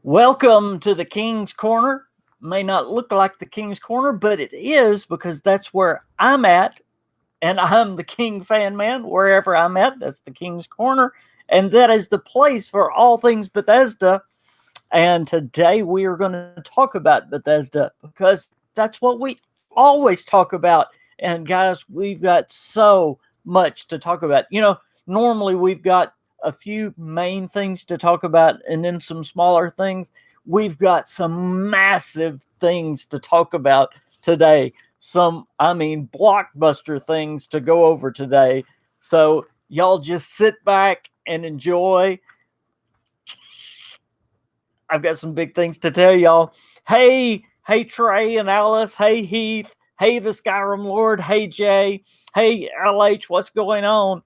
Welcome to the King's Corner. May not look like the King's Corner, but it is because that's where I'm at, and I'm the KingFanMan. Wherever I'm at, that's the King's Corner, and that is the place for all things Bethesda. And today we are going to talk about Bethesda because that's what we always talk about. And guys, we've got so much to talk about. Normally we've got a few main things to talk about and then some smaller things. We've got some massive things to talk about today. Blockbuster things to go over today. So y'all just sit back and enjoy. I've got some big things to tell y'all. Hey, Trey and Alice. Hey, Heath. Hey, the Skyrim Lord. Hey, Jay. Hey, LH. What's going on?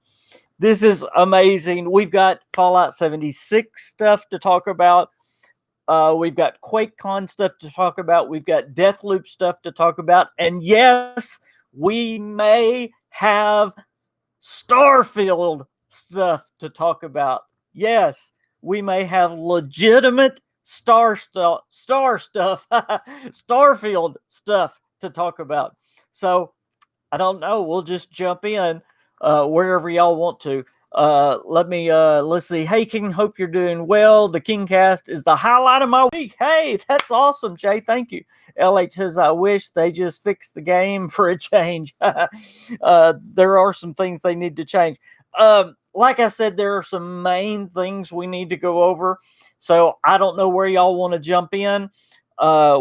This is amazing. We've got Fallout 76 stuff to talk about. We've got QuakeCon stuff to talk about. We've got Deathloop stuff to talk about. And yes, we may have Starfield stuff to talk about. Yes, we may have legitimate Starfield stuff to talk about. So I don't know. We'll just jump in wherever y'all want to. Let's see. Hey, King, hope you're doing well. The Kingcast is the highlight of my week. Hey, that's awesome, Jay. Thank you. LH says, I wish they just fixed the game for a change. There are some things they need to change. Like I said, there are some main things we need to go over. So I don't know where y'all want to jump in.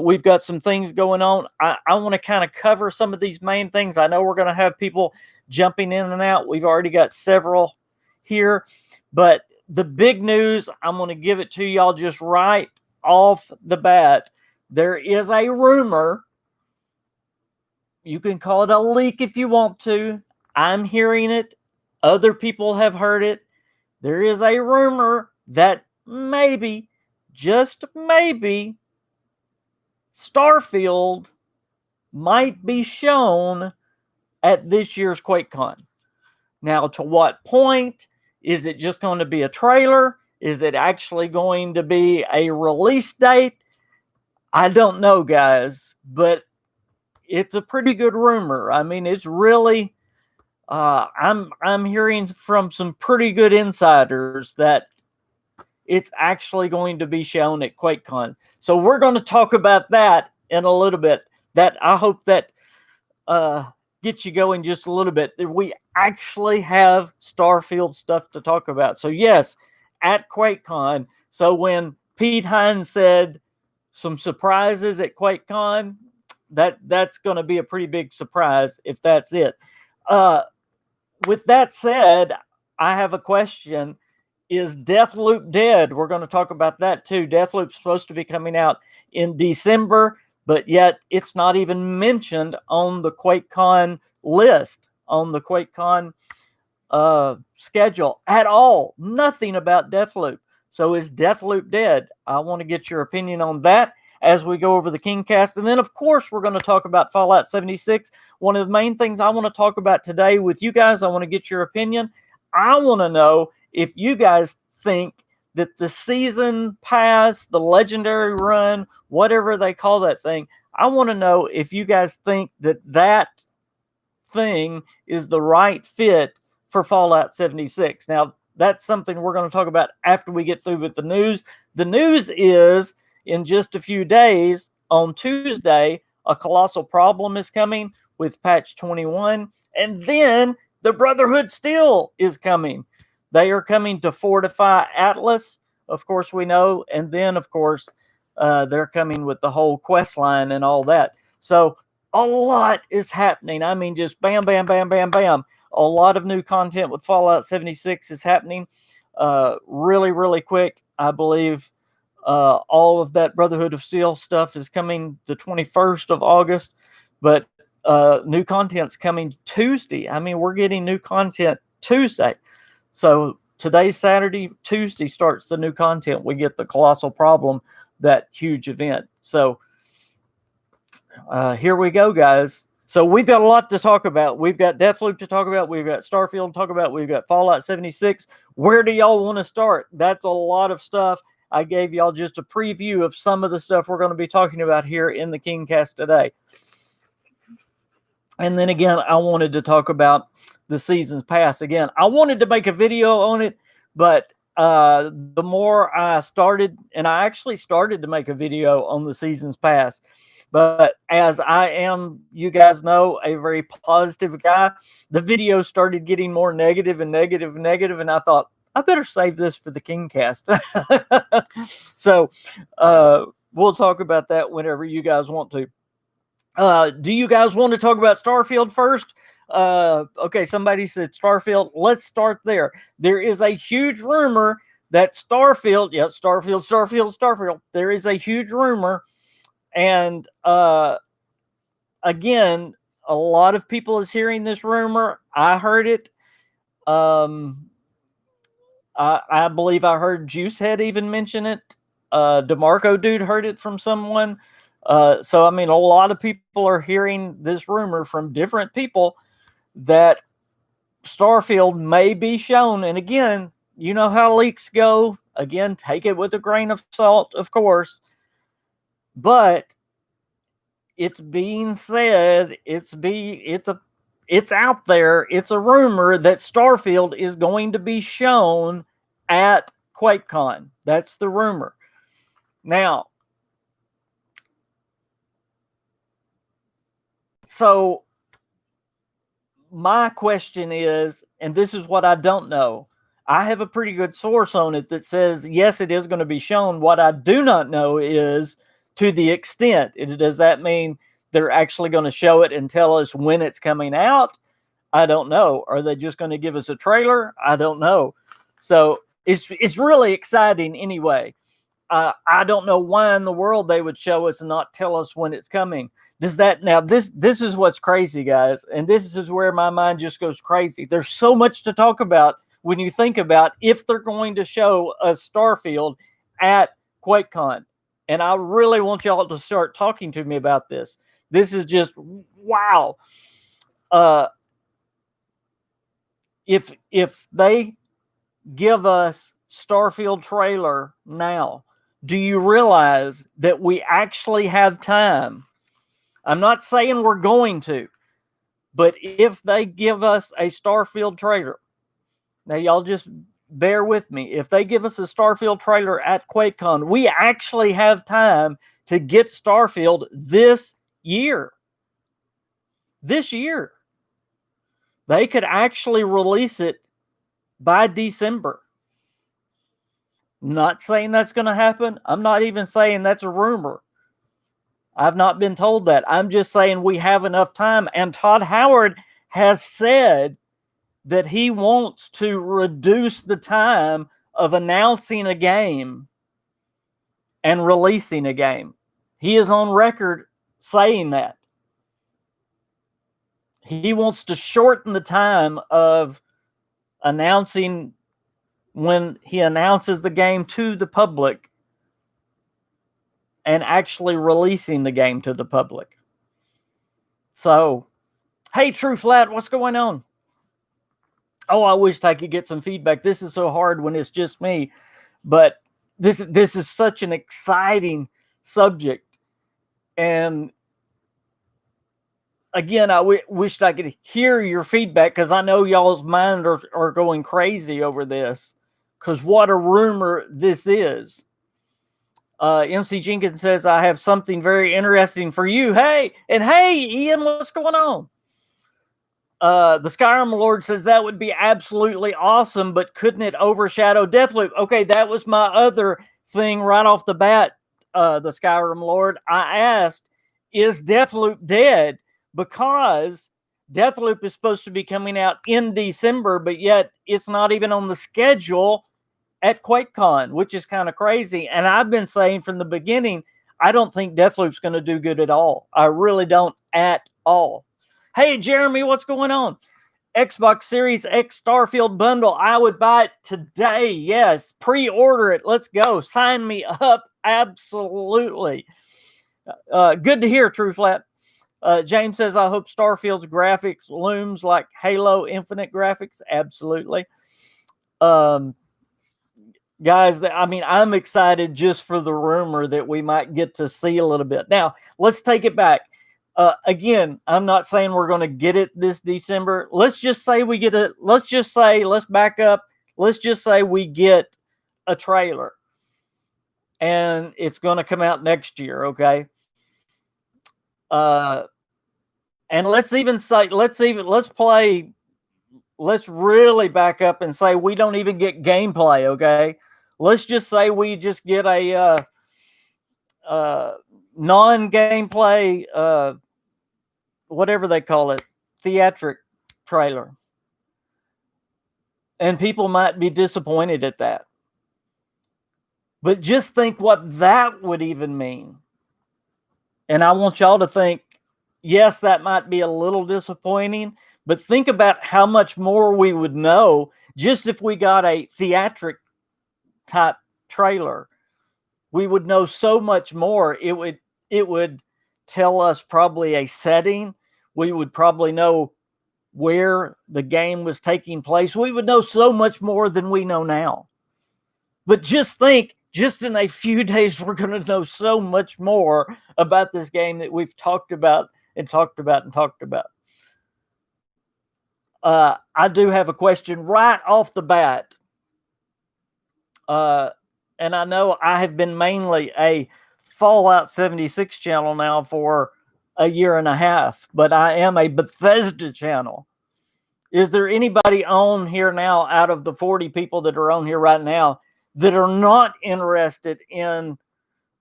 We've got some things going on. I want to kind of cover some of these main things. I know we're going to have people jumping in and out. We've already got several here, but the big news, I'm going to give it to y'all just right off the bat. There is a rumor. You can call it a leak if you want to. I'm hearing it. Other people have heard it. There is a rumor that maybe, just maybe, Starfield might be shown at this year's QuakeCon. Now, to what point? Is it just going to be a trailer? Is it actually going to be a release date? I don't know, guys, but it's a pretty good rumor. I mean, it's really, I'm hearing from some pretty good insiders that it's actually going to be shown at QuakeCon. So we're going to talk about that in a little bit. That I hope that gets you going just a little bit. We actually have Starfield stuff to talk about. So yes, at QuakeCon. So when Pete Hines said some surprises at QuakeCon, that's going to be a pretty big surprise if that's it. With that said, I have a question. Is Deathloop dead? We're going to talk about that too. Deathloop's supposed to be coming out in December, but yet it's not even mentioned on the QuakeCon list, on the QuakeCon schedule at all. Nothing about Deathloop. So is Deathloop dead? I want to get your opinion on that as we go over the Kingcast. And then, of course, we're going to talk about Fallout 76. One of the main things I want to talk about today with you guys, I want to get your opinion. I want to know if you guys think that the season pass, the legendary run, whatever they call that thing, I want to know if you guys think that that thing is the right fit for Fallout 76. Now, that's something we're going to talk about after we get through with the news. The news is in just a few days, on Tuesday, a colossal problem is coming with patch 21, and then the Brotherhood Steel is coming. They are coming to fortify Atlas, of course we know, and then, of course, they're coming with the whole quest line and all that. So a lot is happening. I mean, just bam, bam, bam, bam, bam. A lot of new content with Fallout 76 is happening really, really quick. I believe all of that Brotherhood of Steel stuff is coming the 21st of August, but new content's coming Tuesday. I mean, we're getting new content Tuesday. So today's Saturday, Tuesday starts the new content. We get the Colossal Problem, that huge event. So here we go, guys. So we've got a lot to talk about. We've got Deathloop to talk about. We've got Starfield to talk about. We've got Fallout 76. Where do y'all want to start? That's a lot of stuff. I gave y'all just a preview of some of the stuff we're going to be talking about here in the KingCast today. And then again, I wanted to talk about the Seasons Pass. Again, I wanted to make a video on it, but the more I started, and I actually started to make a video on the Seasons Pass, but as I am, you guys know, a very positive guy, the video started getting more negative and negative and negative, and I thought, I better save this for the KingCast. So we'll talk about that whenever you guys want to. Do you guys want to talk about Starfield first? Okay, somebody said Starfield. Let's start there. There is a huge rumor that Starfield, Starfield. There is a huge rumor. And again, a lot of people is hearing this rumor. I heard it. I believe I heard Juicehead even mention it. DeMarco dude heard it from someone. So, I mean, a lot of people are hearing this rumor from different people that Starfield may be shown. And again, you know how leaks go. Again, take it with a grain of salt, of course. But it's being said, it's out there. It's a rumor that Starfield is going to be shown at QuakeCon. That's the rumor. Now, so my question is, and this is what I don't know, I have a pretty good source on it that says, yes, it is going to be shown. What I do not know is to the extent. Does that mean they're actually going to show it and tell us when it's coming out? I don't know. Are they just going to give us a trailer? I don't know. So it's really exciting anyway. I don't know why in the world they would show us and not tell us when it's coming. Does that now? This is what's crazy, guys, and this is where my mind just goes crazy. There's so much to talk about when you think about if they're going to show a Starfield at QuakeCon, and I really want y'all to start talking to me about this. This is just wow. If they give us Starfield trailer now, do you realize that we actually have time? I'm not saying we're going to, but if they give us a Starfield trailer, now y'all just bear with me. If they give us a Starfield trailer at QuakeCon, we actually have time to get Starfield this year. This year. They could actually release it by December. Not saying that's going to happen. I'm not even saying that's a rumor. I've not been told that. I'm just saying we have enough time. And Todd Howard has said that he wants to reduce the time of announcing a game and releasing a game. He is on record saying that. He wants to shorten the time of announcing when he announces the game to the public and actually releasing the game to the public. So, hey, True Flat, what's going on? Oh, I wish I could get some feedback. This is so hard when it's just me, but this is such an exciting subject. And again, I wished I could hear your feedback because I know y'all's mind are going crazy over this because what a rumor this is. MC Jenkins says, I have something very interesting for you. Hey, Ian, what's going on? The Skyrim Lord says that would be absolutely awesome, but couldn't it overshadow Deathloop? Okay, that was my other thing right off the bat, the Skyrim Lord. I asked, is Deathloop dead? Because Deathloop is supposed to be coming out in December, but yet it's not even on the schedule at QuakeCon, which is kind of crazy. And I've been saying from the beginning, I don't think Deathloop's going to do good at all. I really don't at all. Hey, Jeremy, what's going on? Xbox Series X Starfield bundle. I would buy it today. Yes, pre-order it. Let's go. Sign me up. Absolutely. Good to hear, True Flat. James says, I hope Starfield's graphics looms like Halo Infinite graphics. Absolutely. guys, I mean, I'm excited just for the rumor that we might get to see a little bit. Now, let's take it back. Again, I'm not saying we're going to get it this December. Let's just say we get it. Let's back up. Let's just say we get a trailer and it's going to come out next year. Okay. And let's really back up and say we don't even get gameplay. Okay. Let's just say we just get a non-gameplay, whatever they call it, theatric trailer. And people might be disappointed at that. But just think what that would even mean. And I want y'all to think, yes, that might be a little disappointing, but think about how much more we would know just if we got a theatric type trailer. We would know so much more. It would tell us probably a setting. We would probably know where the game was taking place. We would know so much more than we know now. But just think, just in a few days, we're going to know so much more about this game that we've talked about and talked about and talked about. I do have a question right off the bat. And I know I have been mainly a Fallout 76 channel now for a year and a half, but I am a Bethesda channel. Is there anybody on here now out of the 40 people that are on here right now that are not interested in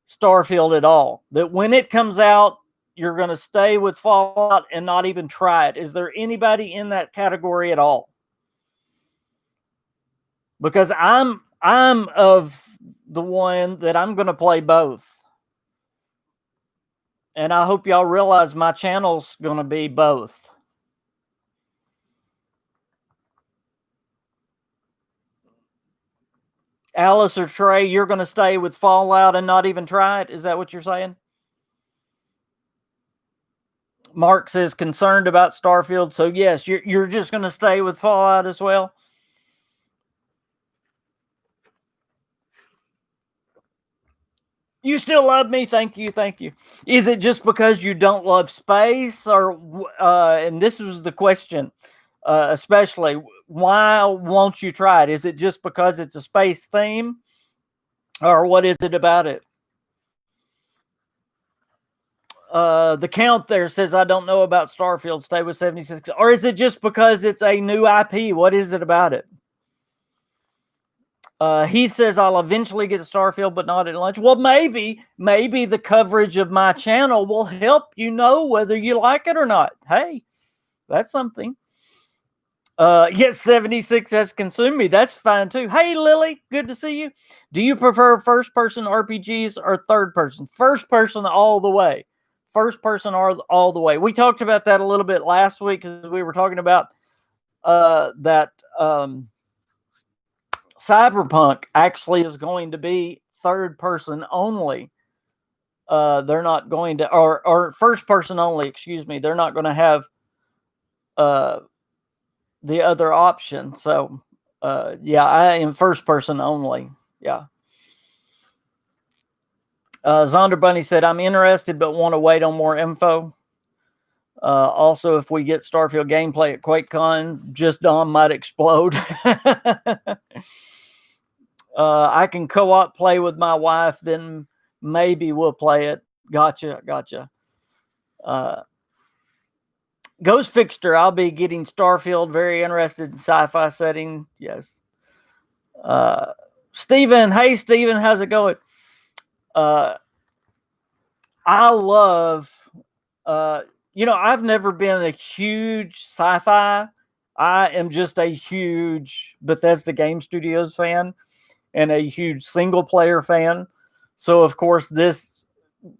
Starfield at all? That when it comes out, you're going to stay with Fallout and not even try it? Is there anybody in that category at all? Because I'm of the one that I'm going to play both. And I hope y'all realize my channel's going to be both. Alice or Trey, you're going to stay with Fallout and not even try it? Is that what you're saying? Mark says concerned about Starfield. So yes, you're just going to stay with Fallout as well? You still love me? Thank you. Thank you. Is it just because you don't love space? Or, and this was the question, especially, why won't you try it? Is it just because it's a space theme? Or what is it about it? The count there says, I don't know about Starfield, stay with 76. Or is it just because it's a new IP? What is it about it? He says, I'll eventually get to Starfield, but not at lunch. Well, maybe the coverage of my channel will help you know whether you like it or not. Hey, that's something. Yes, 76 has consumed me. That's fine too. Hey, Lily, good to see you. Do you prefer first-person RPGs or third-person? First-person all the way. First-person all the way. We talked about that a little bit last week because we were talking about that Cyberpunk actually is going to be third person only. They're not going to, or first person only, excuse me. They're not going to have the other option. So, yeah, I am first person only. Yeah. Zonder Bunny said, I'm interested, but want to wait on more info. Also, if we get Starfield gameplay at QuakeCon, just Dom might explode. I can co-op play with my wife, then maybe we'll play it. Gotcha. Ghost Fixter, I'll be getting Starfield. Very interested in sci-fi setting. Yes. Steven, hey Steven, how's it going? I love, I've never been a huge sci-fi. I am just a huge Bethesda Game Studios fan and a huge single player fan. So of course this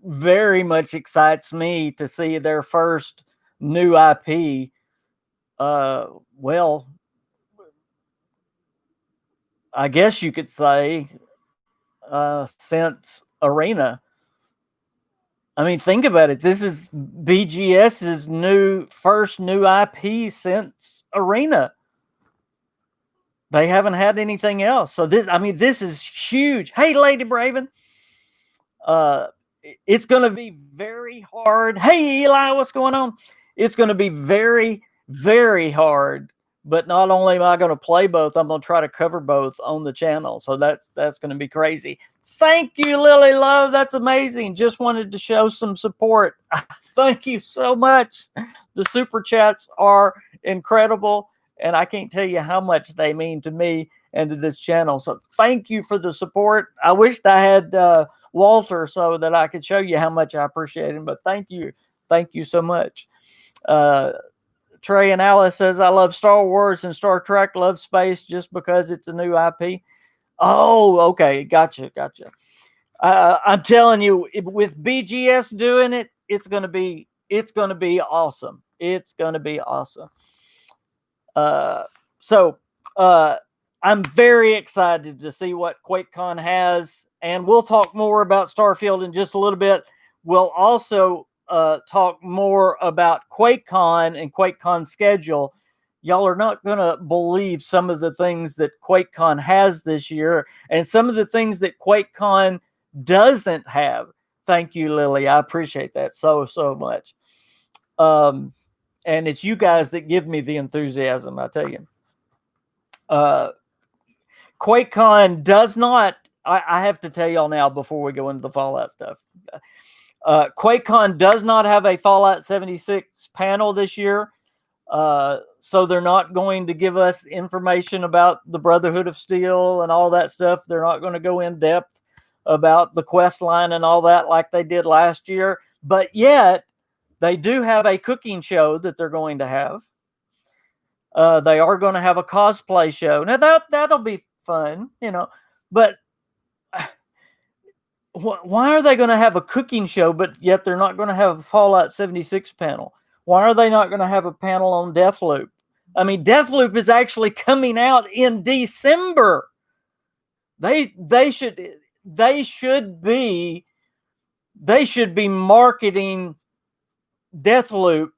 very much excites me to see their first new IP. Well, I guess you could say since Arena. I mean, think about it. This is BGS's first new IP since Arena. They haven't had anything else. So this is huge. Hey, Lady Braven. It's going to be very hard. Hey, Eli, what's going on? It's going to be very, very hard. But not only am I going to play both, I'm going to try to cover both on the channel. So that's going to be crazy. Thank you, Lily Love. That's amazing. Just wanted to show some support. Thank you so much. The super chats are incredible, and I can't tell you how much they mean to me and to this channel. So thank you for the support. I wished I had Walter so that I could show you how much I appreciate him, but thank you. Thank you so much. Trey and Alice says, I love Star Wars and Star Trek, love space just because it's a new IP. Oh, okay. Gotcha. I'm telling you, with BGS doing it, it's going to be awesome. It's going to be awesome. So I'm very excited to see what QuakeCon has, and we'll talk more about Starfield in just a little bit. We'll also talk more about QuakeCon and QuakeCon schedule. Y'all are not going to believe some of the things that QuakeCon has this year and some of the things that QuakeCon doesn't have. Thank you, Lily. I appreciate that so much. And it's you guys that give me the enthusiasm, I tell you. QuakeCon does not, I have to tell y'all now before we go into the Fallout stuff. QuakeCon does not have a Fallout 76 panel this year. So they're not going to give us information about the Brotherhood of Steel and all that stuff. They're not going to go in depth about the quest line and all that like they did last year. But yet, they do have a cooking show that they're going to have. They are going to have a cosplay show. Now, that'll be fun, But why are they going to have a cooking show, but yet they're not going to have a Fallout 76 panel? Why are they not going to have a panel on Deathloop? I mean, Deathloop is actually coming out in December. They should be marketing Deathloop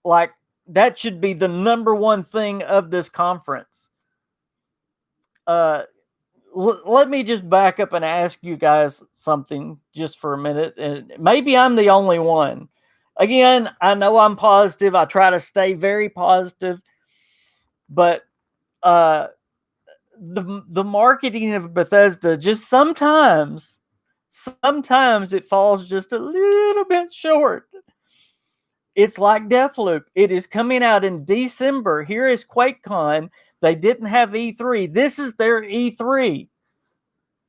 like that should be the number one thing of this conference. Let me just back up and ask you guys something just for a minute. And maybe I'm the only one. Again, I know I'm positive. I try to stay very positive. But the marketing of Bethesda just sometimes it falls just a little bit short. It's like Deathloop. It is coming out in December. Here is QuakeCon. They didn't have E3. This is their E3.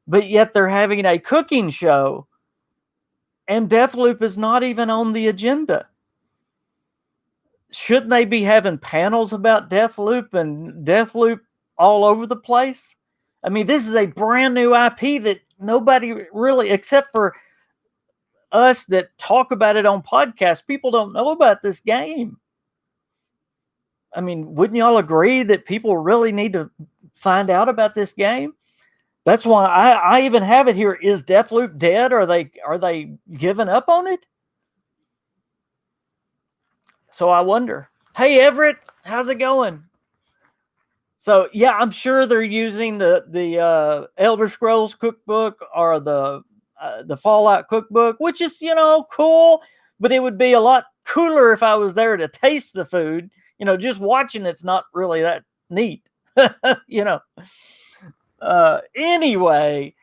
But yet they're having a cooking show. And Deathloop is not even on the agenda. Shouldn't they be having panels about Deathloop and Deathloop all over the place? I mean, this is a brand new IP that nobody really, except for us that talk about it on podcasts, people don't know about this game. I mean, wouldn't y'all agree that people really need to find out about this game? That's why I even have it here. Is Deathloop dead? Are they giving up on it? So I wonder. Hey, Everett, how's it going? So yeah, I'm sure they're using the Elder Scrolls cookbook or the Fallout cookbook, which is cool. But it would be a lot cooler if I was there to taste the food. Just watching it's not really that neat. Anyway,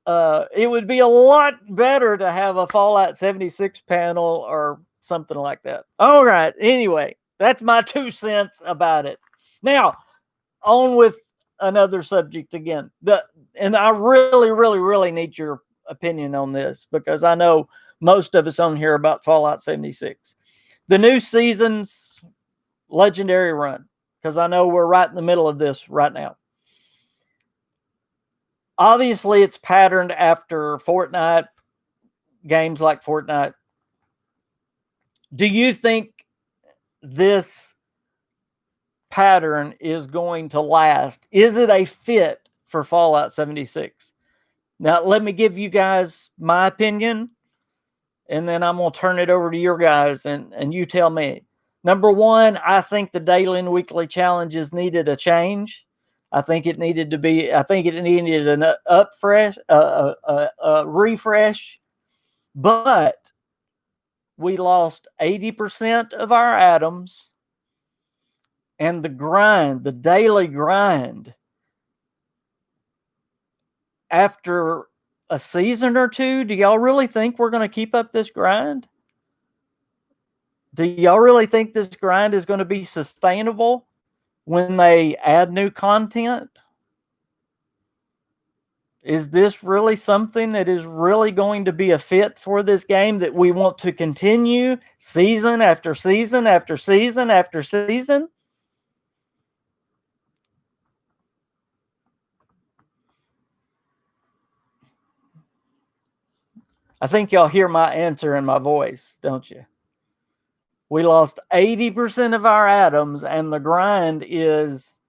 it would be a lot better to have a Fallout 76 panel or something like that. All right. Anyway, that's my 2 cents about it. Now, on with another subject again. And I really, really, really need your opinion on this because I know most of us on here about Fallout 76. The new season's legendary run, because I know we're right in the middle of this right now. Obviously, it's patterned after Fortnite, games like Fortnite. Do you think this pattern is going to last? Is it a fit for Fallout 76? Now, let me give you guys my opinion, and then I'm going to turn it over to your guys, and you tell me. Number one, I think the daily and weekly challenges needed a change. I think it needed to be. I think it needed an refresh. But we lost 80% of our atoms, and the grind, the daily grind, after a season or two, do y'all really think we're going to keep up this grind? Do y'all really think this grind is going to be sustainable when they add new content? Is this really something that is really going to be a fit for this game that we want to continue season after season after season after season? I think y'all hear my answer in my voice, don't you? We lost 80% of our atoms, and the grind is,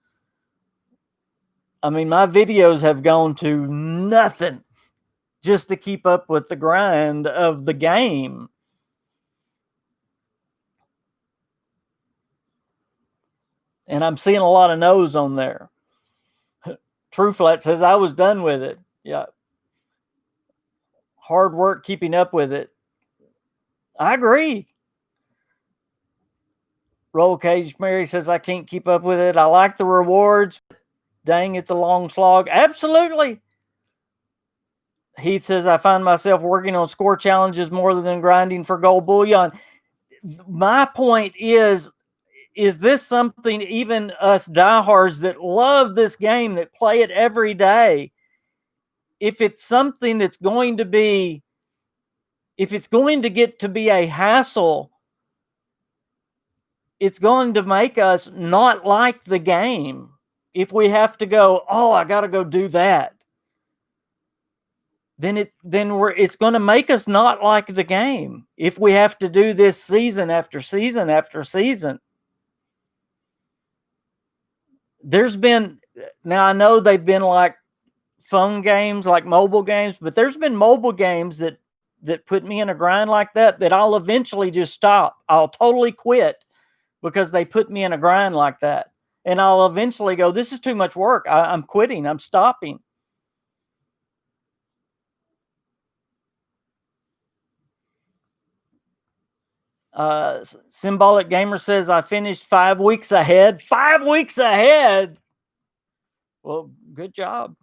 I mean, my videos have gone to nothing just to keep up with the grind of the game. And I'm seeing a lot of no's on there. TrueFlat says, I was done with it. Yeah. Hard work keeping up with it. I agree. Roll Cage Mary says, I can't keep up with it. I like the rewards. Dang, it's a long slog. Absolutely. Heath says, I find myself working on score challenges more than grinding for gold bullion. My point is this something even us diehards that love this game, that play it every day, if it's something that's going to be, if it's going to get to be a hassle, it's going to make us not like the game. If we have to go, oh, I got to go do that, then it's going to make us not like the game if we have to do this season after season after season. There's been, now I know they've been like phone games, like mobile games, but there's been mobile games that put me in a grind like that I'll eventually just stop. I'll totally quit because they put me in a grind like that. And I'll eventually go, this is too much work. I'm quitting. I'm stopping. Symbolic Gamer says, I finished 5 weeks ahead. 5 weeks ahead? Well, good job.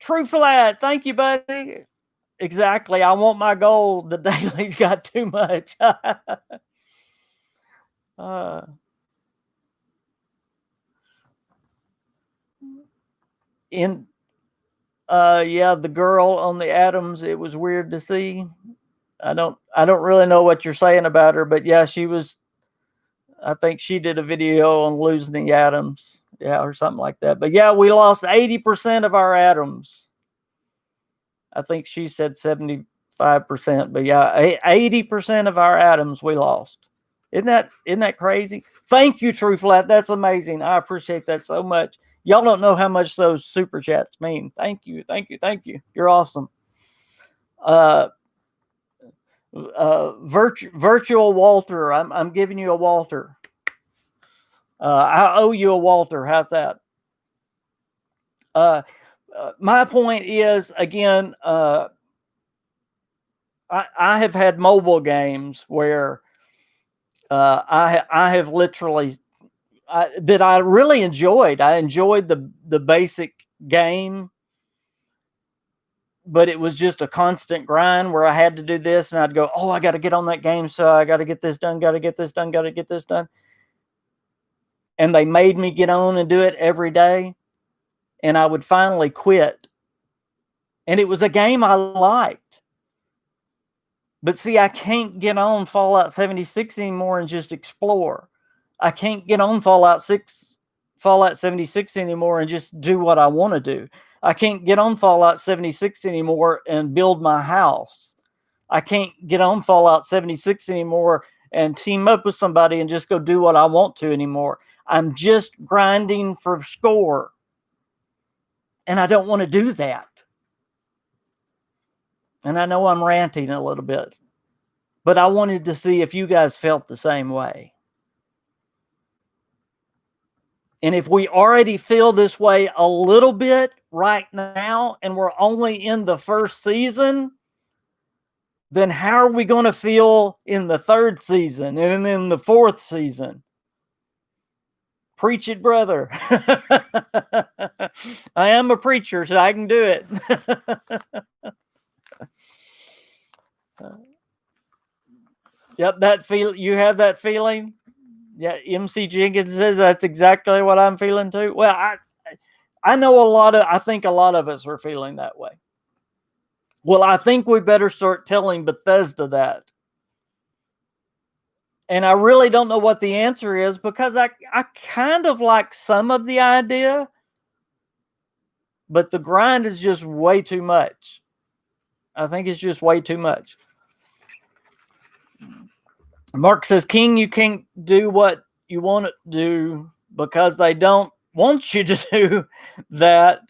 TrueFlat, thank you, buddy. Exactly. I want my goal. The daily's got too much. Yeah, the girl on the atoms, it was weird to see. I don't really know what you're saying about her, but yeah, she was, I think she did a video on losing the atoms. Yeah, or something like that. But yeah, we lost 80% of our atoms. I think she said 75%, but yeah, 80% of our atoms we lost. Isn't that crazy? Thank you, TrueFlat. That's amazing. I appreciate that so much. Y'all don't know how much those super chats mean. Thank you, thank you, thank you. You're awesome. Virtual Walter. I'm giving you a Walter. I owe you a Walter. How's that? My point is, again, I have had mobile games where I have literally that I really enjoyed. I enjoyed the basic game, but it was just a constant grind where I had to do this, and I'd go, oh, I got to get on that game, so I got to get this done, got to get this done, got to get this done. And they made me get on and do it every day, and I would finally quit. And it was a game I liked. But see, I can't get on Fallout 76 anymore and just explore. I can't get on Fallout 76 anymore and just do what I want to do. I can't get on Fallout 76 anymore and build my house. I can't get on Fallout 76 anymore and team up with somebody and just go do what I want to anymore. I'm just grinding for score. And I don't want to do that. And I know I'm ranting a little bit. But I wanted to see if you guys felt the same way. And if we already feel this way a little bit right now, and we're only in the first season, then how are we going to feel in the third season and in the fourth season? Preach it, brother. I am a preacher, so I can do it. Yep, that feel you have that feeling. Yeah, MC Jenkins says that's exactly what I'm feeling too. Well, I know I think a lot of us are feeling that way. Well, I think we better start telling Bethesda that. And I really don't know what the answer is, because I kind of like some of the idea, but the grind is just way too much. I think it's just way too much. Mark says, King, you can't do what you want to do because they don't want you to do that.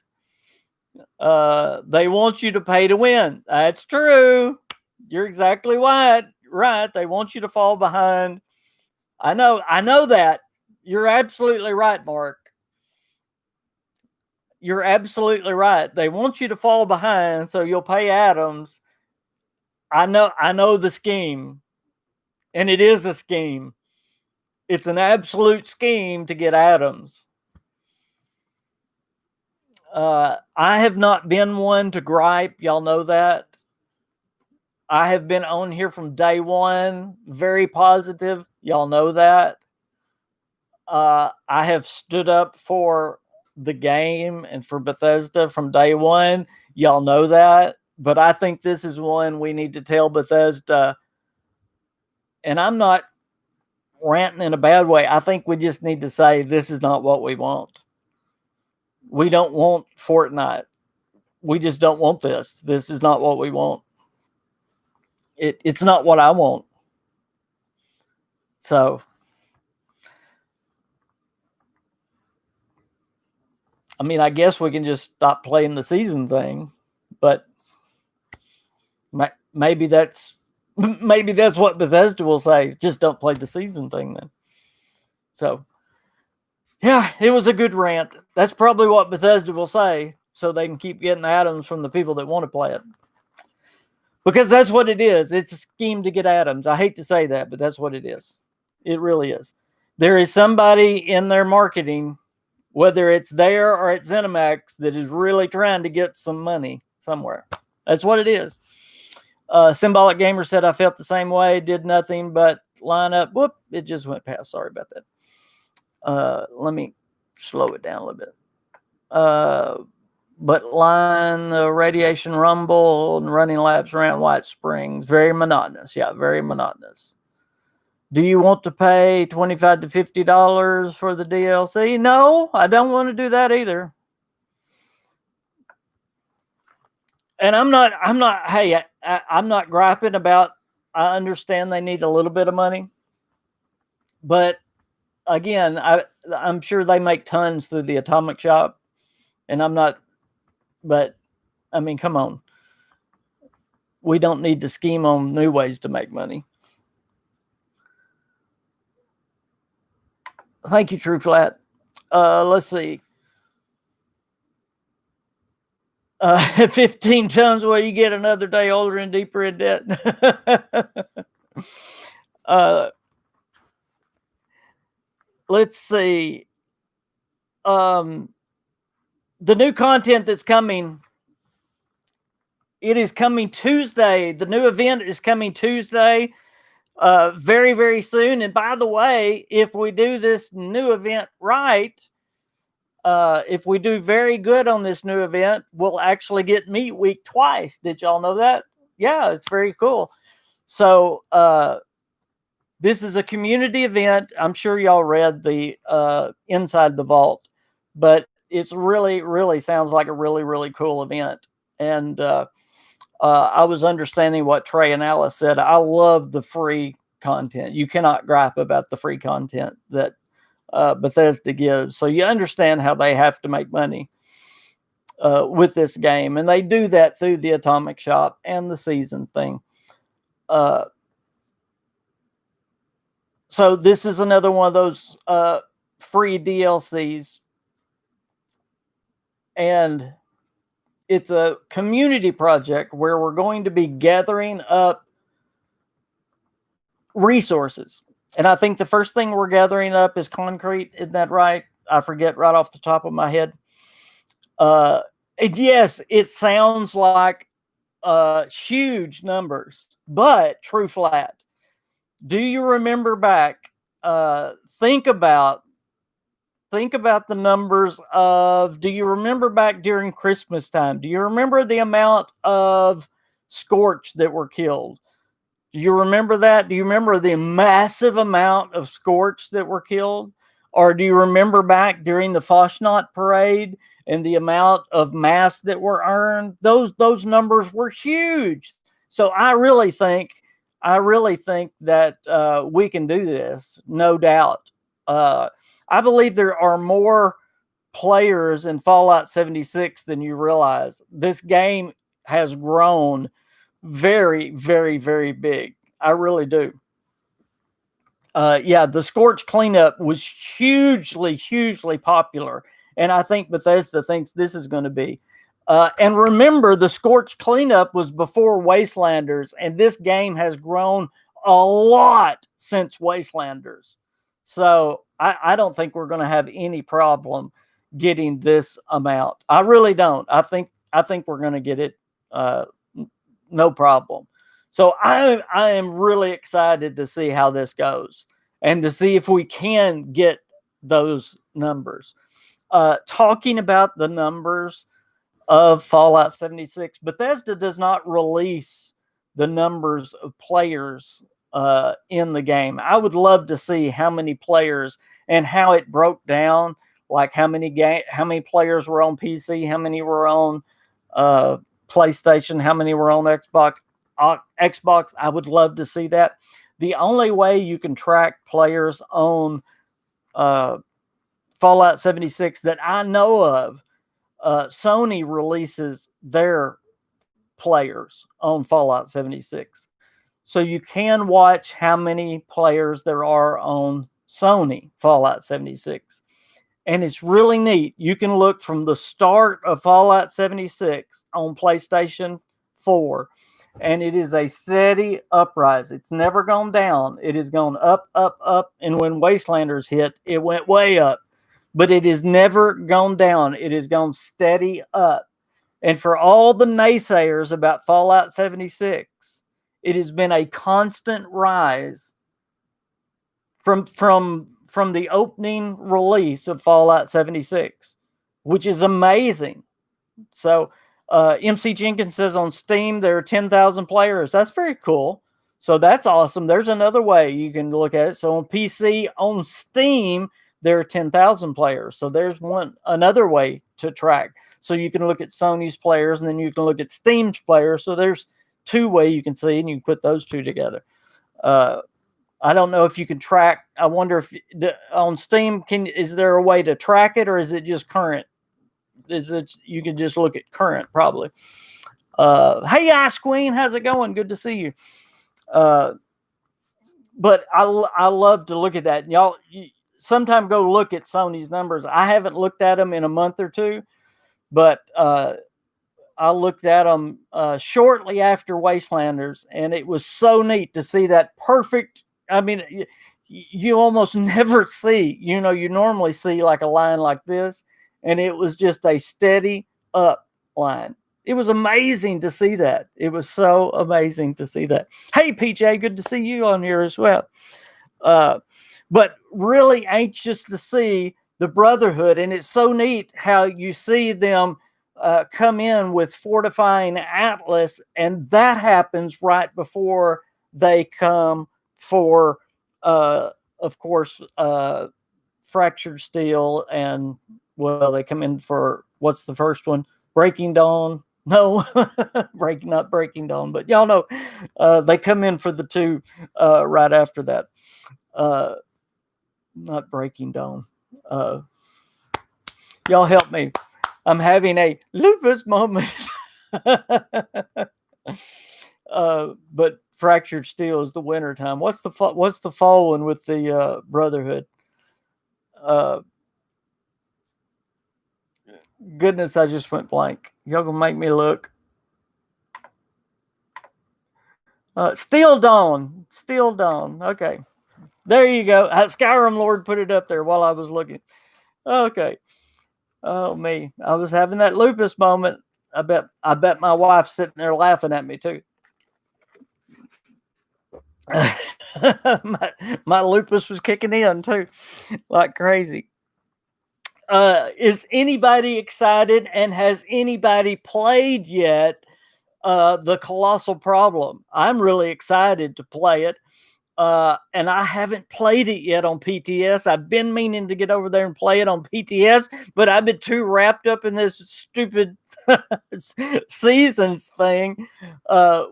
They want you to pay to win. That's true. You're exactly right. Right. They want you to fall behind. I know that. You're absolutely right, Mark. You're absolutely right. They want you to fall behind so you'll pay Adams. I know the scheme. And it is a scheme. It's an absolute scheme to get Adams. I have not been one to gripe. Y'all know that. I have been on here from day one, very positive. Y'all know that. I have stood up for the game and for Bethesda from day one. Y'all know that. But I think this is one we need to tell Bethesda. And I'm not ranting in a bad way. I think we just need to say this is not what we want. We don't want Fortnite. We just don't want this. This is not what we want. It's not what I want. So, I mean, I guess we can just stop playing the season thing, but maybe that's what Bethesda will say. Just don't play the season thing then. So, yeah, it was a good rant. That's probably what Bethesda will say, so they can keep getting Adams from the people that want to play it. Because that's what it is. It's a scheme to get Adams. I hate to say that, but that's what it is. It really is. There is somebody in their marketing, whether it's there or at ZeniMax, that is really trying to get some money somewhere. That's what it is. Symbolic Gamer said, I felt the same way, did nothing but line up. Whoop, it just went past. Sorry about that. Let me slow it down a little bit. But line the radiation rumble and running laps around White Springs. Very monotonous. Yeah, very monotonous. Do you want to pay $25 to $50 for the DLC? No, I don't want to do that either. And I'm not, hey, I'm not griping about, I understand they need a little bit of money. But again, I'm sure they make tons through the Atomic Shop. And I'm not, but I mean, come on. We don't need to scheme on new ways to make money. Thank you, True Flat. Let's see. 15 tons where you get another day older and deeper in debt. Let's see. The new content that's coming, it is coming Tuesday. The new event is coming Tuesday, very, very soon. And by the way, if we do this new event right, if we do very good on this new event, we'll actually get Meat Week twice. Did y'all know that? Yeah, it's very cool. So this is a community event. I'm sure y'all read the Inside the Vault, but it's really, really sounds like a really, really cool event. And I was understanding what Trey and Alice said. I love the free content. You cannot gripe about the free content that Bethesda gives. So you understand how they have to make money with this game. And they do that through the Atomic Shop and the season thing. So this is another one of those free DLCs, and it's a community project where we're going to be gathering up resources. And I think the first thing we're gathering up is concrete. Isn't that right? I forget right off the top of my head. Yes, it sounds like huge numbers, but true flat. Do you remember back? Think about the numbers of. Do you remember back during Christmas time? Do you remember the amount of Scorch that were killed? Do you remember that? Do you remember the massive amount of Scorch that were killed? Or do you remember back during the Foshnot parade and the amount of mass that were earned? Those numbers were huge. So I really think that we can do this, no doubt. I believe there are more players in Fallout 76 than you realize. This game has grown very, very, very big. I really do. Yeah, the Scorch cleanup was hugely, hugely popular. And I think Bethesda thinks this is going to be. And remember, the Scorch cleanup was before Wastelanders, and this game has grown a lot since Wastelanders. So I don't think we're going to have any problem getting this amount. I really don't. I think we're going to get it. No problem. So I am really excited to see how this goes and to see if we can get those numbers. Talking about the numbers of Fallout 76, Bethesda does not release the numbers of players in the game. I would love to see how many players and how it broke down, like how many players were on PC, how many were on PlayStation, how many were on Xbox. I would love to see that. The only way you can track players on Fallout 76 that I know of, Sony releases their players on Fallout 76. So you can watch how many players there are on Sony Fallout 76. And it's really neat. You can look from the start of Fallout 76 on PlayStation 4, and it is a steady uprise. It's never gone down. It has gone up, up, up. And when Wastelanders hit, it went way up. But it has never gone down. It has gone steady up. And for all the naysayers about Fallout 76, it has been a constant rise from the opening release of Fallout 76, which is amazing. So MC Jenkins says on Steam there are 10,000 players. That's very cool. So that's awesome. There's another way you can look at it. So on PC, on Steam, there are 10,000 players. So there's another way to track. So you can look at Sony's players, and then you can look at Steam's players. So there's two ways you can see, and you can put those two together. I don't know if you can track. I wonder if on Steam, is there a way to track it, or is it just current? You can just look at current, probably. Hey, Ice Queen, how's it going? Good to see you. But I love to look at that. Y'all, sometime go look at Sony's numbers. I haven't looked at them in a month or two, but I looked at them shortly after Wastelanders, and it was so neat to see that perfect. I mean, you almost never see, you normally see like a line like this, and it was just a steady up line. It was amazing to see that. It was so amazing to see that. Hey, PJ, good to see you on here as well. But really anxious to see the Brotherhood, and it's so neat how you see them come in with Fortifying Atlas, and that happens right before they come for, of course, Fractured Steel, and, well, they come in for, what's the first one? Breaking Dawn. No, not Breaking Dawn, but y'all know they come in for the two right after that. Not Breaking Dawn. Y'all help me. I'm having a lupus moment. But Fractured Steel is the winter time. What's the fall one with the Brotherhood? Goodness, I just went blank. Y'all gonna make me look. Steel Dawn. Steel Dawn. Okay. There you go. Skyrim Lord put it up there while I was looking. Okay. Oh me. I was having that lupus moment. I bet my wife's sitting there laughing at me too. my lupus was kicking in too, like crazy. Is anybody excited, and has anybody played yet the Colossal Problem? I'm really excited to play it. And I haven't played it yet on PTS. I've been meaning to get over there and play it on PTS, but I've been too wrapped up in this stupid seasons thing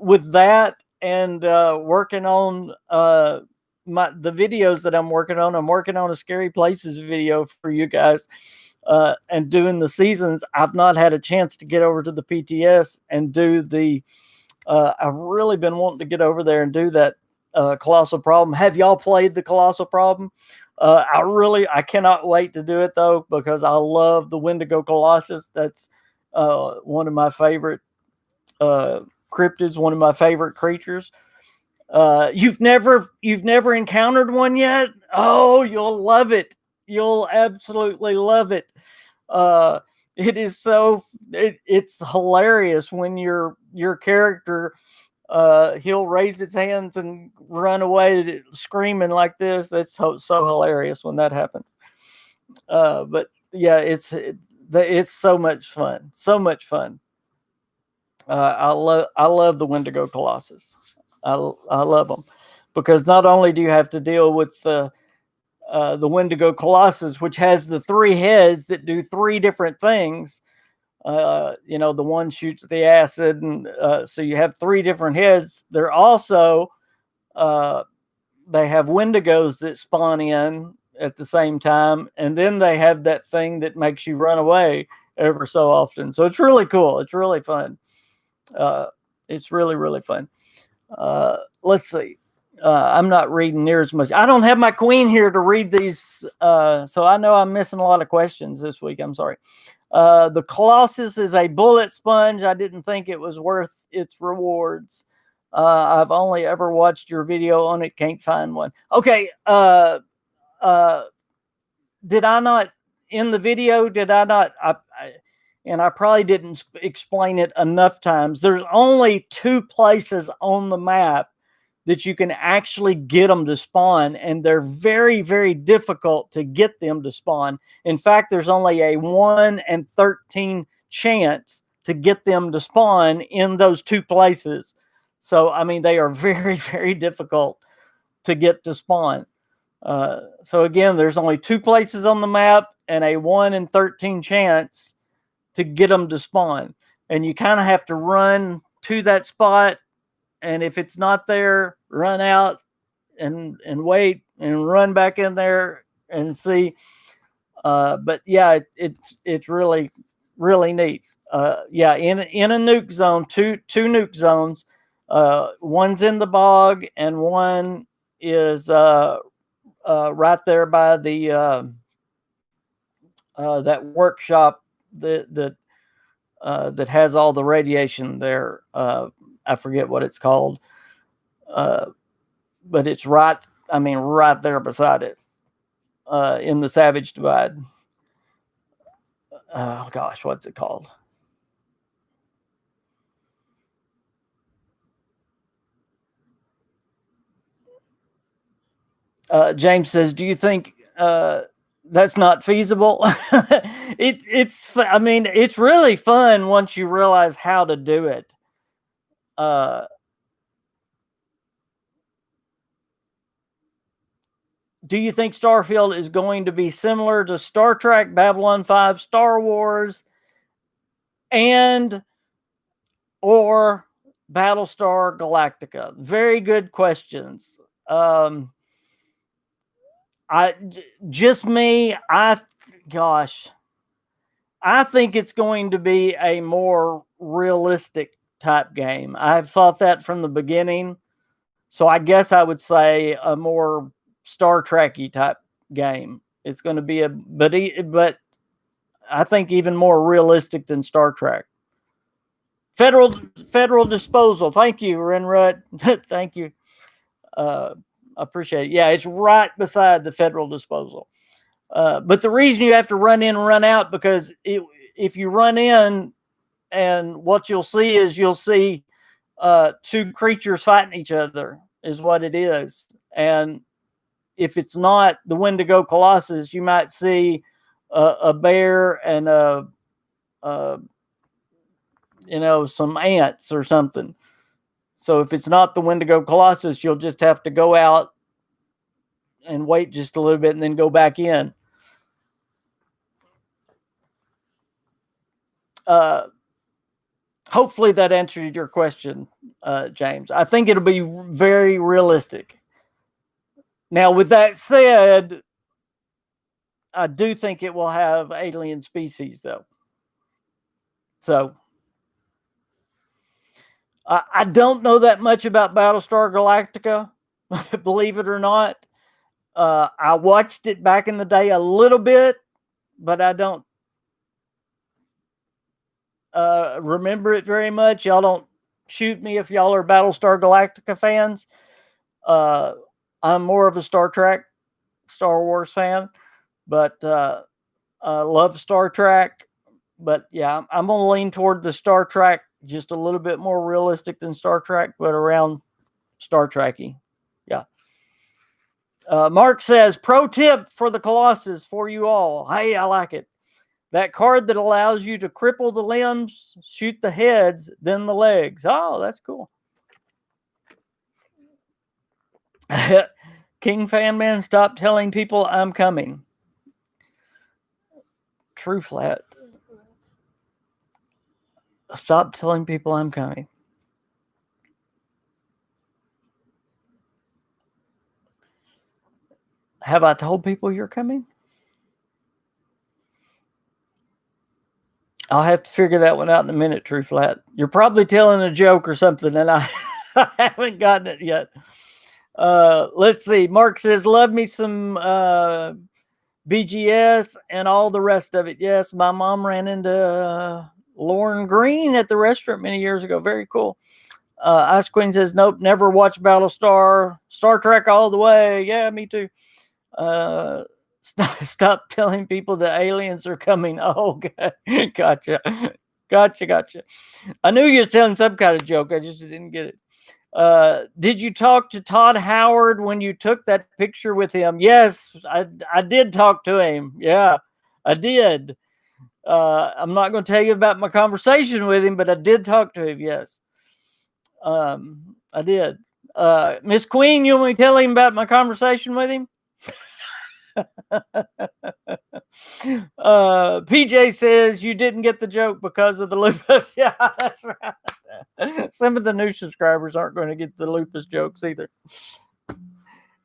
with that, and working on the videos that I'm working on. I'm working on a Scary Places video for you guys, and doing the seasons. I've not had a chance to get over to the PTS and do the. I've really been wanting to get over there and do that Colossal Problem. Have y'all played the Colossal Problem? I cannot wait to do it though, because I love the Wendigo Colossus. That's one of my favorite cryptids, one of my favorite creatures. You've never encountered one yet? Oh, you'll love it. You'll absolutely love it. It is it's hilarious when your character he'll raise his hands and run away screaming like this. That's so hilarious when that happens. But yeah, it's so much fun. So much fun. I love the Wendigo Colossus. I love them, because not only do you have to deal with the Wendigo Colossus, which has the 3 heads that do 3 different things. The one shoots the acid, and so you have 3 different heads. They're also they have Wendigos that spawn in at the same time, and then they have that thing that makes you run away ever so often. So it's really cool. It's really fun. It's really fun. Let's see. I'm not reading near as much. I don't have my queen here to read these, so I know I'm missing a lot of questions this week. I'm sorry. The Colossus is a bullet sponge. I didn't think it was worth its rewards. I've only ever watched your video on it. Can't find one. Okay. Did I not in the video? Did I not? And I probably didn't explain it enough times. There's only 2 places on the map that you can actually get them to spawn, and they're very, very difficult to get them to spawn. In fact, there's only a 1 in 13 chance to get them to spawn in those 2 places. So, I mean, they are very, very difficult to get to spawn. So again, there's only 2 places on the map and a 1 in 13 chance to get them to spawn. And you kind of have to run to that spot, and if it's not there, run out and wait and run back in there and see. But yeah, it's really neat. Yeah, in a nuke zone, two nuke zones. One's in the bog, and one is right there by the that workshop that has all the radiation there. I forget what it's called, but it's right. I mean, right there beside it, in the Savage Divide. Oh gosh, what's it called? James says, "Do you think that's not feasible?" It's. I mean, it's really fun once you realize how to do it. Do you think Starfield is going to be similar to Star Trek, Babylon 5, Star Wars, and or Battlestar Galactica? Very good questions. Just me, gosh, I think it's going to be a more realistic type game. I've thought that from the beginning. So I guess I would say a more Star Trek-y type game. It's going to be but I think even more realistic than Star Trek. Federal Disposal. Thank you, Renrut. Thank you. Appreciate it. Yeah, it's right beside the Federal Disposal. But the reason you have to run in and run out, because if you run in, and what you'll see is two creatures fighting each other is what it is. And if it's not the Wendigo Colossus, you might see a bear and some ants or something. So if it's not the Wendigo Colossus, you'll just have to go out and wait just a little bit and then go back in. Hopefully that answered your question, James. I think it'll be very realistic. Now, with that said, I do think it will have alien species, though. So, I don't know that much about Battlestar Galactica, believe it or not. I watched it back in the day a little bit, but I don't remember it very much. Y'all don't shoot me if y'all are Battlestar Galactica fans. I'm more of a Star Wars fan, but I love Star Trek. But yeah, I'm going to lean toward the Star Trek, just a little bit more realistic than Star Trek, but around Star Trek-y. Yeah. Mark says, pro tip for the Colossus for you all. Hey, I like it. That card that allows you to cripple the limbs, shoot the heads, then the legs. Oh, that's cool. KingFanMan, stop telling people I'm coming. True Flat. Stop telling people I'm coming. Have I told people you're coming? I'll have to figure that one out in a minute, True Flat. You're probably telling a joke or something, and I haven't gotten it yet. Let's see. Mark says, love me some BGS and all the rest of it. Yes, my mom ran into Lauren Green at the restaurant many years ago. Very cool. Ice Queen says, nope, never watched Battlestar. Star Trek all the way. Yeah, me too. Stop telling people the aliens are coming. Oh, gotcha. I knew you were telling some kind of joke. I just didn't get it. Did you talk to Todd Howard when you took that picture with him? Yes, I did talk to him. Yeah, I did. I'm not going to tell you about my conversation with him, but I did talk to him. Yes, I did. Miss Queen, you want me to tell him about my conversation with him? PJ says you didn't get the joke because of the lupus. Yeah, that's right. Some of the new subscribers aren't going to get the lupus jokes either.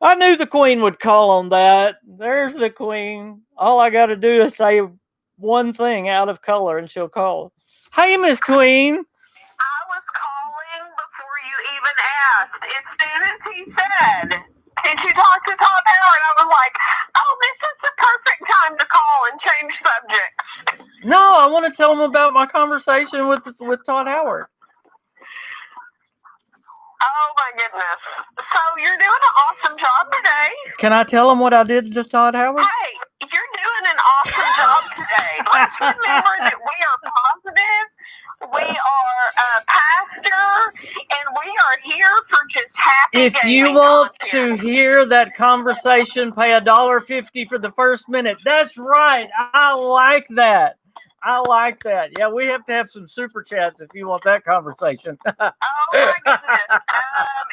I knew the Queen would call on that. There's the Queen. All I got to do is say one thing out of color and she'll call. Hey, Miss Queen. I was calling before you even asked. As soon as he said, did you talk to Todd Howard? I was like, oh, this is the perfect time to call and change subjects. No, I want to tell him about my conversation with Todd Howard. Oh, my goodness. So you're doing an awesome job today. Can I tell him what I did to Todd Howard? Hey, you're doing an awesome job today. Let's remember that we are positive. We are a pastor, and we are here for just happy If you want to hear that conversation, pay $1.50 for the first minute. That's right. I like that. Yeah, we have to have some super chats if you want that conversation. Oh my goodness!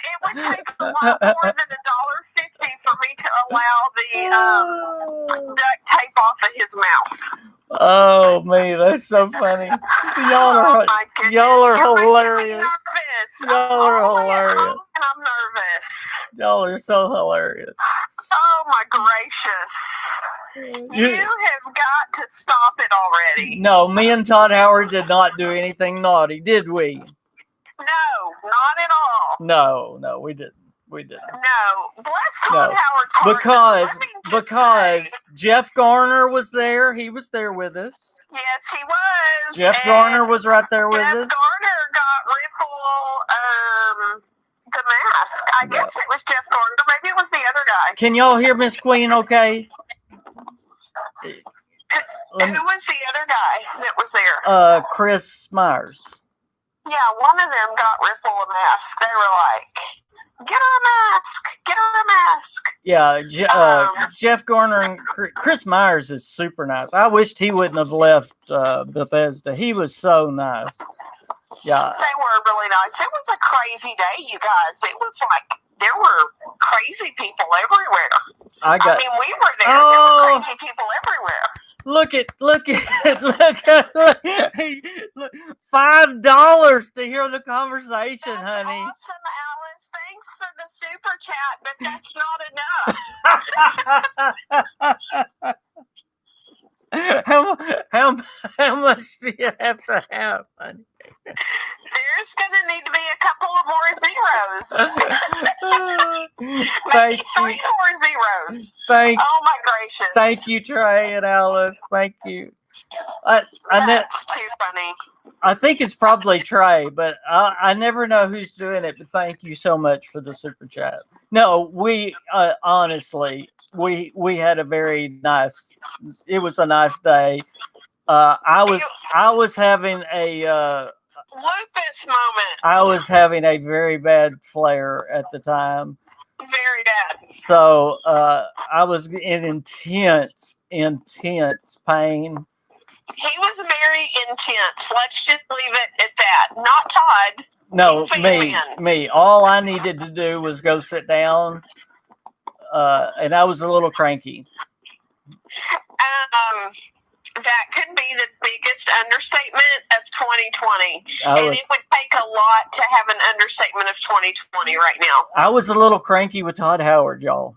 It would take a lot more than $1.50 for me to allow the duct tape off of his mouth. Oh me, that's so funny. Y'all are hilarious. Y'all are hilarious. And I'm nervous. Y'all are so hilarious. Oh my gracious. You have got to stop it already. No, me and Todd Howard did not do anything naughty, did we? No, not at all. No, we didn't. We didn't. No, bless Todd Howard's heart. Because Jeff Garner was there. He was there with us. Yes, he was. Jeff Garner was right there with us. Jeff Garner got Ripple the mask. I guess it was Jeff Garner. Maybe it was the other guy. Can y'all hear Miss Queen okay? Who was the other guy that was there? Chris Myers. Yeah, one of them got Ripple a mask. They were like, get her a mask. Get her a mask. Yeah, Jeff Garner and Chris Myers is super nice. I wished he wouldn't have left Bethesda. He was so nice. Yeah. They were really nice. It was a crazy day, you guys. It was like there were crazy people everywhere. I mean, we were there. There were crazy people everywhere. Look at $5 to hear the conversation, honey. That's awesome, Alice. Thanks for the super chat, but that's not enough. How much do you have to have, honey? There's gonna need to be a couple of more zeros. Maybe 3 more zeros. Oh my gracious! Thank you, Trey and Alice. Thank you. That's too funny. I think it's probably Trey, but I never know who's doing it. But thank you so much for the super chat. No, we honestly we had a very nice. It was a nice day. I was having a lupus moment. I was having a very bad flare at the time. Very bad. So I was in intense pain. He was very intense. Let's just leave it at that. Not Todd. No, me. All I needed to do was go sit down, and I was a little cranky. That could be the biggest understatement of 2020. And it would take a lot to have an understatement of 2020 right now. I was a little cranky with Todd Howard, y'all.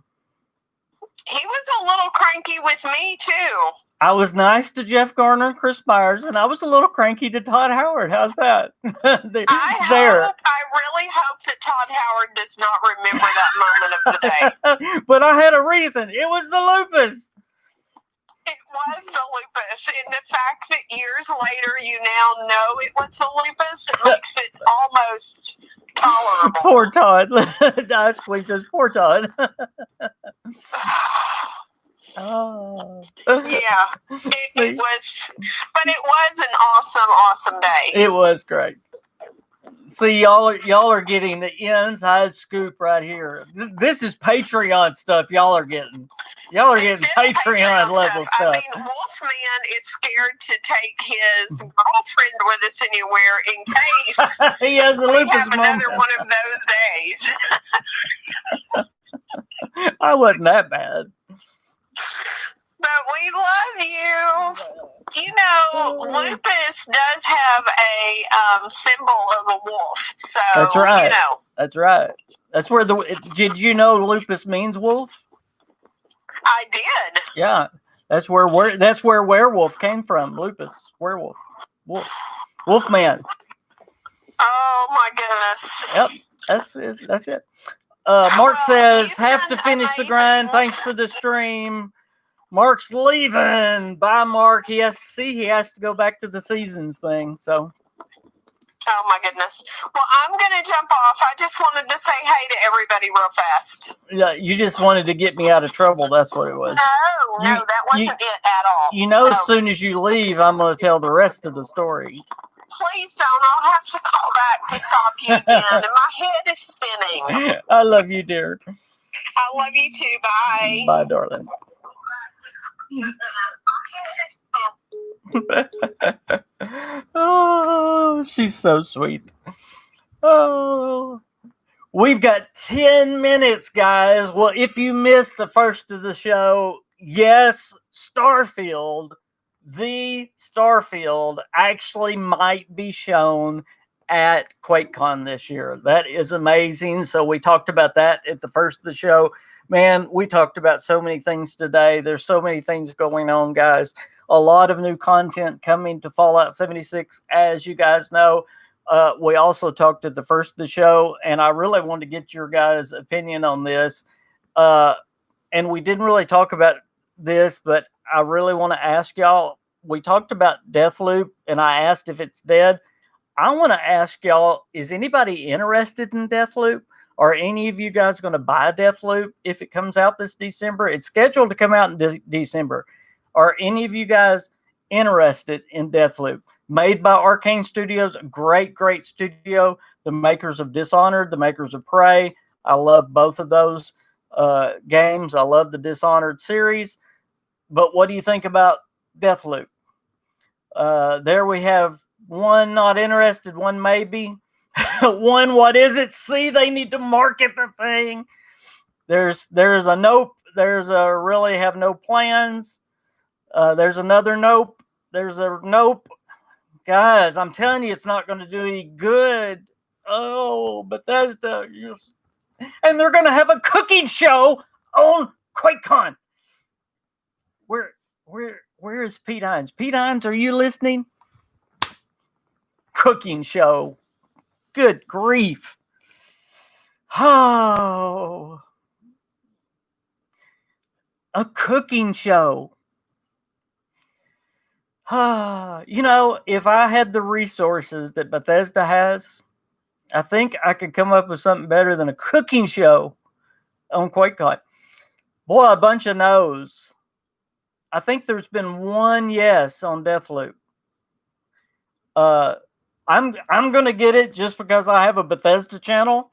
He was a little cranky with me, too. I was nice to Jeff Garner and Chris Myers, and I was a little cranky to Todd Howard. How's that? I really hope that Todd Howard does not remember that moment of the day. But I had a reason. It was the lupus. It was the lupus. And the fact that years later you now know it was the lupus, it makes it almost tolerable. Poor Todd. Ice Queen says, poor Todd. Oh. Yeah, it was, but it was an awesome day. It was great. See, y'all are getting the inside scoop right here. This is Patreon stuff. Y'all are getting Patreon level stuff. I mean, Wolfman is scared to take his girlfriend with us anywhere in case he has a lupus moment. Another one of those days. I wasn't that bad. But we love you. You know, lupus does have a symbol of a wolf. So that's right. You know. That's right. That's where did you know lupus means wolf? I did. Yeah. That's where werewolf came from. Lupus. Werewolf. Wolfman. Oh my goodness. Yep. That's it. Mark says, have to finish the grind. Thanks for the stream. Mark's leaving. Bye, Mark. He has to go back to the seasons thing. So. Oh my goodness. Well, I'm going to jump off. I just wanted to say hey to everybody real fast. Yeah, you just wanted to get me out of trouble. That's what it was. No, that wasn't it at all. You know, as soon as you leave, I'm going to tell the rest of the story. Please don't. I'll have to call back to stop you again. And my head is spinning. I love you, dear. I love you too. Bye. Bye, darling. Oh, she's so sweet. Oh, we've got 10 minutes, guys. Well, if you missed the first of the show, yes, Starfield. The Starfield actually might be shown at QuakeCon this year. That is amazing. So we talked about that at the first of the show. Man, we talked about so many things today. There's so many things going on, guys. A lot of new content coming to Fallout 76, as you guys know. We also talked at the first of the show, and I really wanted to get your guys' opinion on this. And we didn't really talk about this, but I really want to ask y'all. We talked about Deathloop, and I asked if it's dead. I want to ask y'all, is anybody interested in Deathloop? Are any of you guys going to buy Deathloop if it comes out this December? It's scheduled to come out in December. Are any of you guys interested in Deathloop? Made by Arcane Studios, great studio. The makers of Dishonored, the makers of Prey. I love both of those games. I love the Dishonored series. But what do you think about Deathloop? There we have one not interested, one maybe. One, what is it? See, they need to market the thing. There's a nope. There's a really have no plans. There's another nope. There's a nope. Guys, I'm telling you, it's not going to do any good. Oh, Bethesda. And they're going to have a cooking show on QuakeCon. Where is Pete Hines? Pete Hines, are you listening? Cooking show. Good grief. Oh. A cooking show. You know, if I had the resources that Bethesda has, I think I could come up with something better than a cooking show on QuakeCon. Boy, a bunch of no's. I think there's been one yes on Deathloop. I'm gonna get it just because I have a Bethesda channel.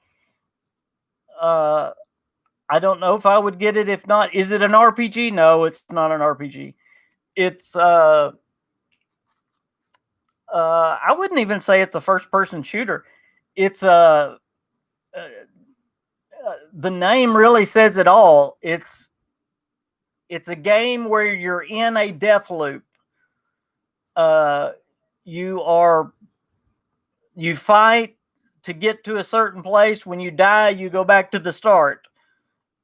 I don't know if I would get it if not. Is it an RPG? No, it's not an RPG. It's I wouldn't even say it's a first-person shooter. It's the name really says it all. It's a game where you're in a death loop. You fight to get to a certain place. When you die, you go back to the start,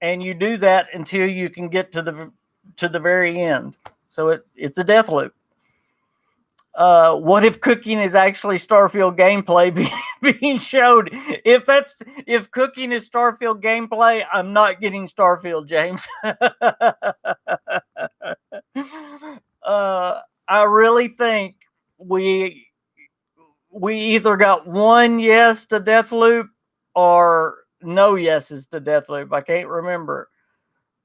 and you do that until you can get to the very end. So it's a death loop. What if cooking is actually Starfield gameplay being showed? If cooking is Starfield gameplay, I'm not getting Starfield, James. I really think we either got one yes to Deathloop or no yeses to Deathloop. I can't remember.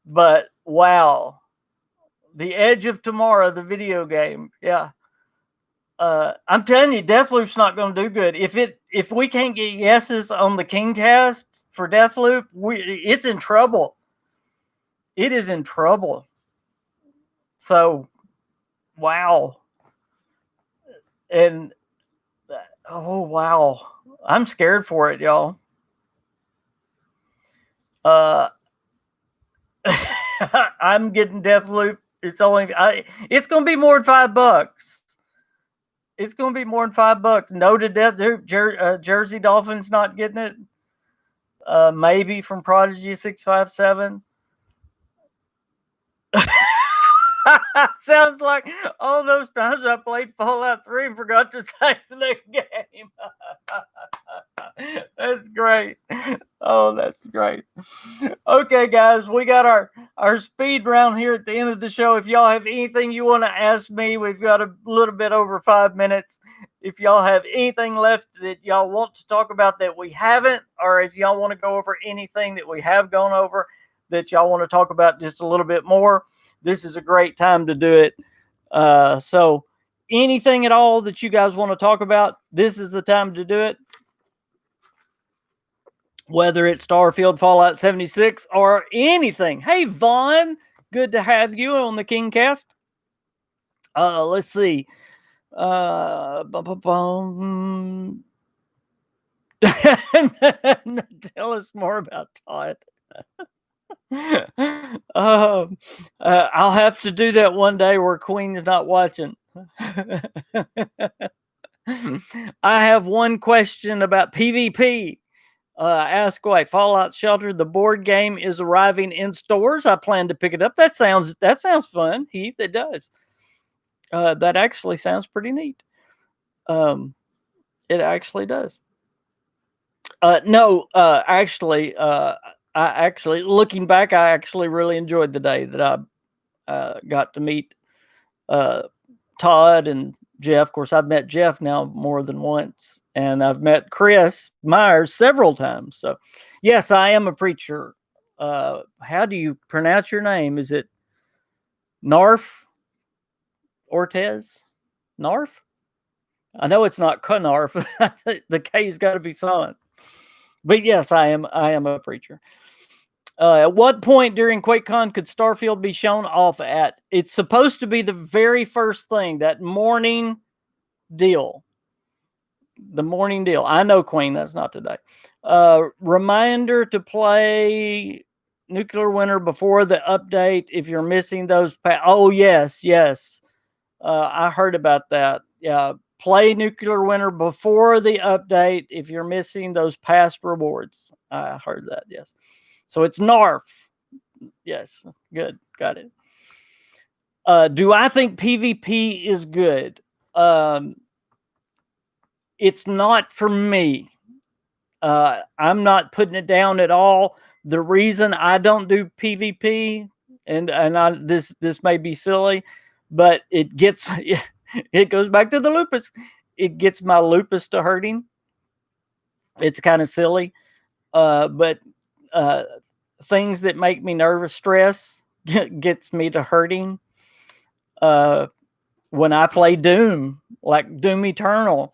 But wow. The Edge of Tomorrow, the video game. Yeah. I'm telling you, Deathloop's not going to do good. If we can't get yeses on the KingCast for Deathloop, it's in trouble. It is in trouble. So, wow. And oh wow, I'm scared for it, y'all. I'm getting Deathloop. It's going to be more than $5. It's going to be more than $5. No to Deathloop. Jersey Dolphins not getting it. Maybe from Prodigy 657. Sounds like all those times I played Fallout 3 and forgot to save the game. That's great. Oh, that's great. Okay, guys, we got our speed round here at the end of the show. If y'all have anything you want to ask me, we've got a little bit over 5 minutes. If y'all have anything left that y'all want to talk about that we haven't, or if y'all want to go over anything that we have gone over that y'all want to talk about just a little bit more, this is a great time to do it. So anything at all that you guys want to talk about, this is the time to do it. Whether it's Starfield, Fallout 76, or anything. Hey, Vaughn, good to have you on the KingCast. Let's see. Tell us more about Todd. I'll have to do that one day where Queen's not watching. I have one question about PvP. Ask away. Fallout Shelter, the board game, is arriving in stores. I plan to pick it up. That sounds fun, Heath. It does. That actually sounds pretty neat. It actually does. No, actually, I actually, looking back, I actually really enjoyed the day that I got to meet Todd and Jeff. Of course, I've met Jeff now more than once, and I've met Chris Myers several times. So, yes, I am a preacher. How do you pronounce your name? Is it Narf Ortez? Narf? I know it's not Knarf. The K's got to be silent. But yes, I am a preacher. At what point during QuakeCon could Starfield be shown off at? It's supposed to be the very first thing, that morning deal. The morning deal. I know, Queen, that's not today. Reminder to play Nuclear Winter before the update if you're missing those. Oh, yes. I heard about that. Yeah. Play Nuclear Winter before the update if you're missing those past rewards. I heard that, yes. So it's NARF. Yes, good. Got it. Do I think PvP is good? It's not for me. I'm not putting it down at all. The reason I don't do PvP, and this may be silly, but it gets it goes back to the lupus. It gets my lupus to hurting. It's kind of silly, but things that make me nervous, stress, gets me to hurting. When I play Doom, like Doom Eternal,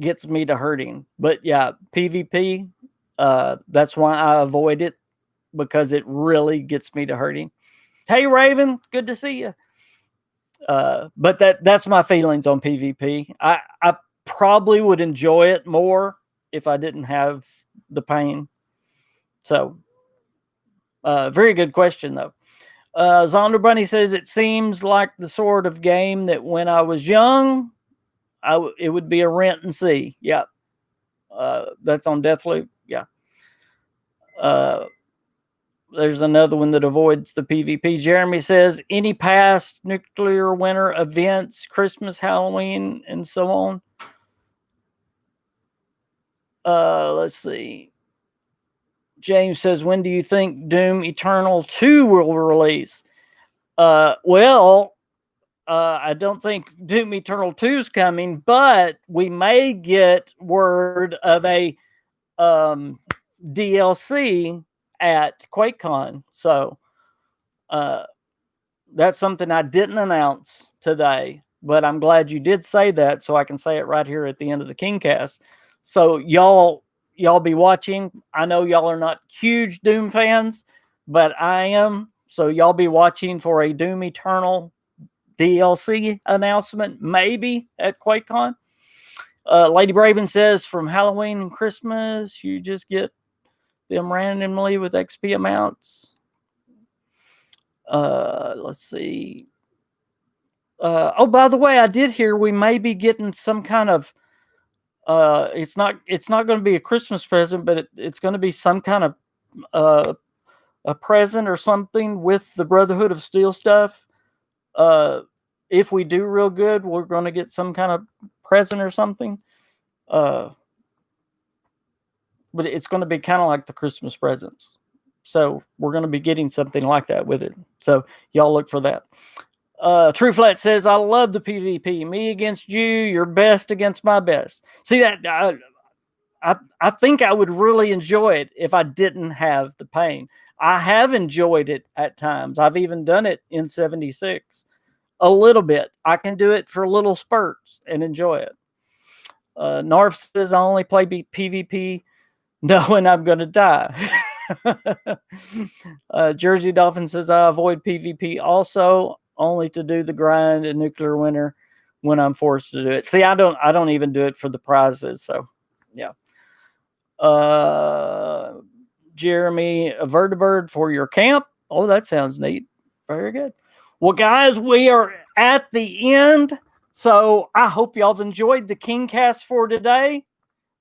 gets me to hurting. But yeah, PvP, that's why I avoid it, because it really gets me to hurting. Hey, Raven, good to see you. But that's my feelings on PvP. I probably would enjoy it more if I didn't have the pain. So, very good question, though. Zonder Bunny says, it seems like the sort of game that when I was young, it would be a rent and see. Yeah. That's on Deathloop. Yeah. There's another one that avoids the PvP. Jeremy says, any past Nuclear Winter events, Christmas, Halloween, and so on? Let's see. James says, when do you think Doom Eternal 2 will release? Well, I don't think Doom Eternal 2 is coming, but we may get word of a DLC at QuakeCon. So that's something I didn't announce today, but I'm glad you did say that, so I can say it right here at the end of the KingCast. So y'all be watching. I know y'all are not huge Doom fans, but I am. So y'all be watching for a Doom Eternal DLC announcement, maybe at QuakeCon. Lady Braven says, from Halloween and Christmas, you just get them randomly with XP amounts. Let's see. Oh, by the way, I did hear we may be getting some kind of. It's not going to be a Christmas present, but it's going to be some kind of a present or something with the Brotherhood of Steel stuff. If we do real good, we're going to get some kind of present or something. But it's going to be kind of like the Christmas presents. So we're going to be getting something like that with it. So y'all look for that. True Flat says, I love the PvP. Me against you, your best against my best. See that? I think I would really enjoy it if I didn't have the pain. I have enjoyed it at times. I've even done it in 76 a little bit. I can do it for little spurts and enjoy it. Narf says, I only play PvP knowing I'm going to die. Jersey Dolphin says, I avoid PvP also, only to do the grind in Nuclear Winter when I'm forced to do it. See, I don't even do it for the prizes. So, yeah. Jeremy, a vertibird for your camp. Oh, that sounds neat. Very good. Well, guys, we are at the end. So I hope y'all have enjoyed the KingCast for today.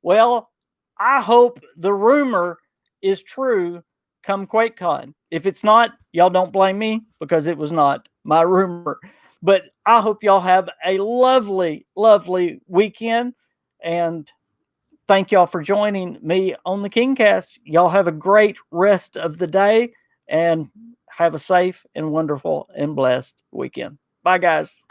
Well, I hope the rumor is true come QuakeCon. If it's not, y'all don't blame me, because it was not my rumor. But I hope y'all have a lovely, lovely weekend. And thank y'all for joining me on the KingCast. Y'all have a great rest of the day and have a safe and wonderful and blessed weekend. Bye, guys.